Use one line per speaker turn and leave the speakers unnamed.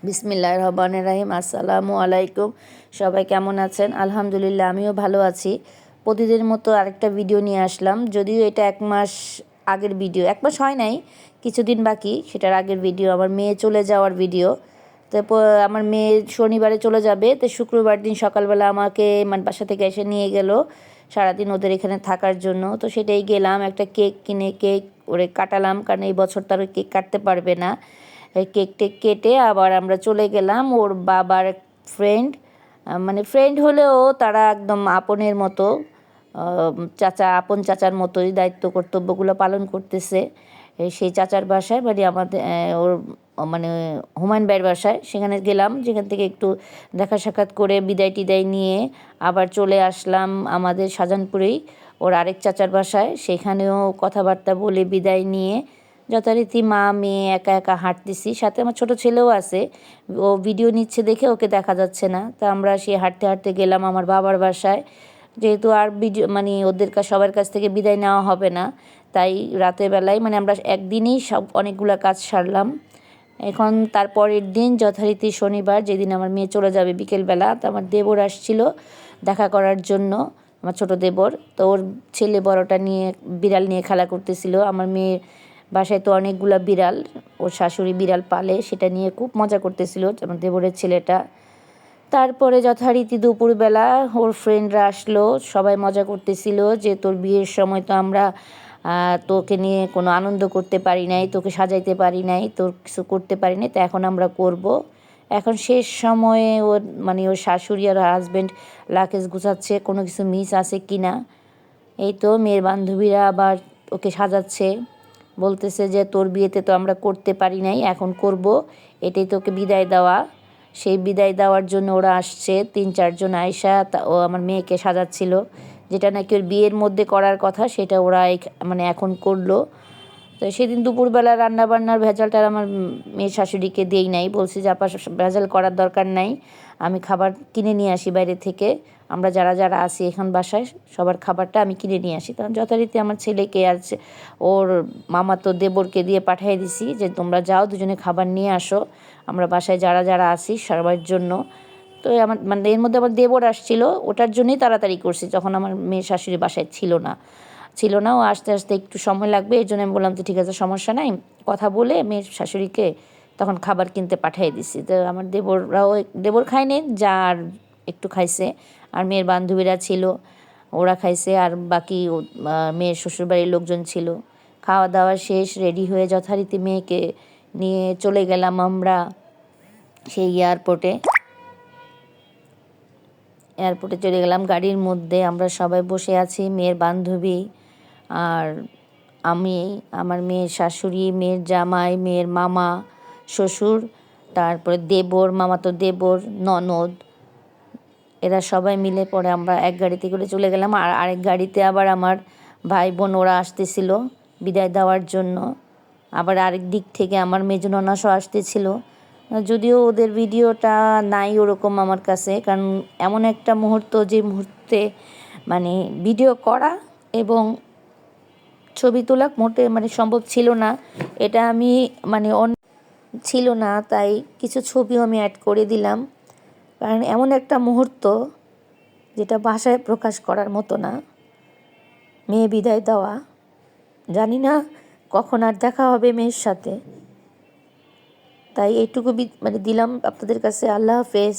বিসমিল্লাহির রহমানির রহিম। আসসালামু আলাইকুম। সবাই কেমন আছেন? আলহামদুলিল্লাহ, আমিও ভালো আছি। প্রতিদিনের মতো আরেকটা ভিডিও নিয়ে আসলাম। যদিও এটা 1 মাস আগের ভিডিও, 1 মাস হয় নাই, কিছুদিন বাকি, সেটার আগের ভিডিও। আমার মেয়ে চলে যাওয়ার ভিডিও। তারপর আমার মেয়ে শনিবারে চলে যাবে, তো শুক্রবার দিন সকালবেলা আমাকে বাসা থেকে এসে নিয়ে গেল সারাদিন ওদের এখানে থাকার জন্য। তো সেটাই গেলাম, একটা কেক কিনে কেক ওরে কাটালাম, কারণ এই বছর তার কেক কাটতে পারবে না। কেক টেক কেটে আবার আমরা চলে গেলাম ওর বাবার ফ্রেন্ড, ফ্রেন্ড হলেও তারা একদম আপনের মতো, চাচা, আপন চাচার মতোই দায়িত্ব কর্তব্যগুলো পালন করতেছে। সেই চাচার বাসায়, আমাদের ওর মানে হুমায়ুন ভাইয়ের বাসায়, সেখানে গেলাম। যেখান থেকে একটু দেখা সাক্ষাৎ করে বিদায় টিদায় নিয়ে আবার চলে আসলাম আমাদের শাহজাহানপুরেই ওর আরেক চাচার বাসায়। সেখানেও কথাবার্তা বলে বিদায় নিয়ে যথারীতি মা মেয়ে একা একা হাঁটতেছি, সাথে আমার ছোট ছেলেও আছে। ও ভিডিও নিচ্ছে দেখে ওকে দেখা যাচ্ছে না। তা আমরা হাঁটতে হাঁটতে গেলাম আমার বাবার বাসায়। যেহেতু আর ভিডিও ওদের সবার কাছ থেকে বিদায় নেওয়া হবে না, তাই রাতের বেলায় আমরা একদিনেই সব অনেকগুলো কাজ সারলাম। এখন তারপরের দিন যথারীতি শনিবার, যেদিন আমার মেয়ে চলে যাবে বিকেলবেলা, তো আমার দেবর আসছিল দেখা করার জন্য, আমার ছোট দেবর। তো ওর ছেলে বড়টা নিয়ে বিড়াল নিয়ে খেলা করতেছিল। আমার মেয়ে বাসায় তো অনেকগুলো বিড়াল, ওর শাশুড়ি বিড়াল পালে, সেটা নিয়ে খুব মজা করতেছিল আমার দেবরের ছেলেটা। তারপরে যথারীতি দুপুরবেলা ওর ফ্রেন্ডরা আসলো, সবাই মজা করতেছিল যে তোর বিয়ের সময় তো আমরা তোকে নিয়ে কোনো আনন্দ করতে পারি নাই, তোকে সাজাইতে পারি নাই, তোর কিছু করতে পারি নাই, তো এখন আমরা করব। এখন শেষ সময়ে ওর ওর শাশুড়ি আর হাজব্যান্ড লাকেজ গুছাচ্ছে, কোনো কিছু মিস আছে কি না। এই তো মেয়ের বান্ধবীরা আবার ওকে সাজাচ্ছে, বলতেছে যে তোর বিয়েতে তো আমরা করতে পারি নাই, এখন করব, এটাই তোকে বিদায় দেওয়া। সেই বিদায় দেওয়ার জন্য ওরা আসছে, 3-4 জন আয়সা ও আমার মেয়েকে সাজাচ্ছিল, যেটা নাকি ওর বিয়ের মধ্যে করার কথা সেটা ওরা এখন করলো। তো সেদিন দুপুরবেলা রান্নাবান্নার ভেজালটা আমার মেয়ের শাশুড়িকে দিই নাই, বলছি যে আপা ভেজাল করার দরকার নাই, আমি খাবার কিনে নিয়ে আসি বাইরে থেকে, আমরা যারা যারা আছি এখন বাসায় সবার খাবারটা আমি কিনে নিয়ে আসি। তখন যথারীতি আমার ছেলেকে আর ওর মামাতো দেবরকে দিয়ে পাঠিয়ে দিছি যে তোমরা যাও, দুজনে খাবার নিয়ে আসো, আমরা বাসায় যারা যারা আছি সবার জন্য। তো আমার এর মধ্যে আমার দেবর আসছিল, ওটার জন্যই তাড়াতাড়ি করছি, যখন আমার মেয়ের শাশুড়ি বাসায় ছিল না, ও আসতে আসতে একটু সময় লাগবে, এই জন্য আমি বললাম যে ঠিক আছে, সমস্যা নাই, কথা বলে মেয়ের শাশুড়িকে তখন খাবার কিনতে পাঠিয়ে দিছি। তো আমার দেবর খায়নি, যা আর একটু খাইছে, আর মেয়ের বান্ধবীরা ছিল, ওরা খাইছে, আর বাকি মেয়ের শ্বশুরবাড়ির লোকজন ছিল। খাওয়া দাওয়া শেষ, রেডি হয়ে যথারীতি মেয়েকে নিয়ে চলে গেলাম আমরা সেই এয়ারপোর্টে চলে গেলাম। গাড়ির মধ্যে আমরা সবাই বসে আছি, মেয়ের বান্ধবী আর আমি, আমার মেয়ের শাশুড়ি, মেয়ের জামাই, মেয়ের মামা, শ্বশুর, তারপরে দেবর, মামাতো দেবর, ননদ, এরা সবাই মিলে পরে আমরা এক গাড়িতে করে চলে গেলাম। আর আরেক গাড়িতে আবার আমার ভাই বোন ওরা আসতেছিল বিদায় দেওয়ার জন্য। আবার আরেক দিক থেকে আমার মেজো ননাসও আসতেছিল, যদিও ওদের ভিডিওটা নাই ওরকম আমার কাছে, কারণ এমন একটা মুহূর্ত, যে মুহূর্তে ভিডিও করা এবং ছবি তোলা মোটে সম্ভব ছিল না। এটা আমি ছিল না, তাই কিছু ছবিও আমি অ্যাড করে দিলাম, কারণ এমন একটা মুহূর্ত যেটা ভাষায় প্রকাশ করার মতো না। মেয়ে বিদায় দেওয়া, জানি না কখন আর দেখা হবে মেয়ের সাথে, তাই এইটুকু দিলাম আপনাদের কাছে। আল্লাহ হাফেজ।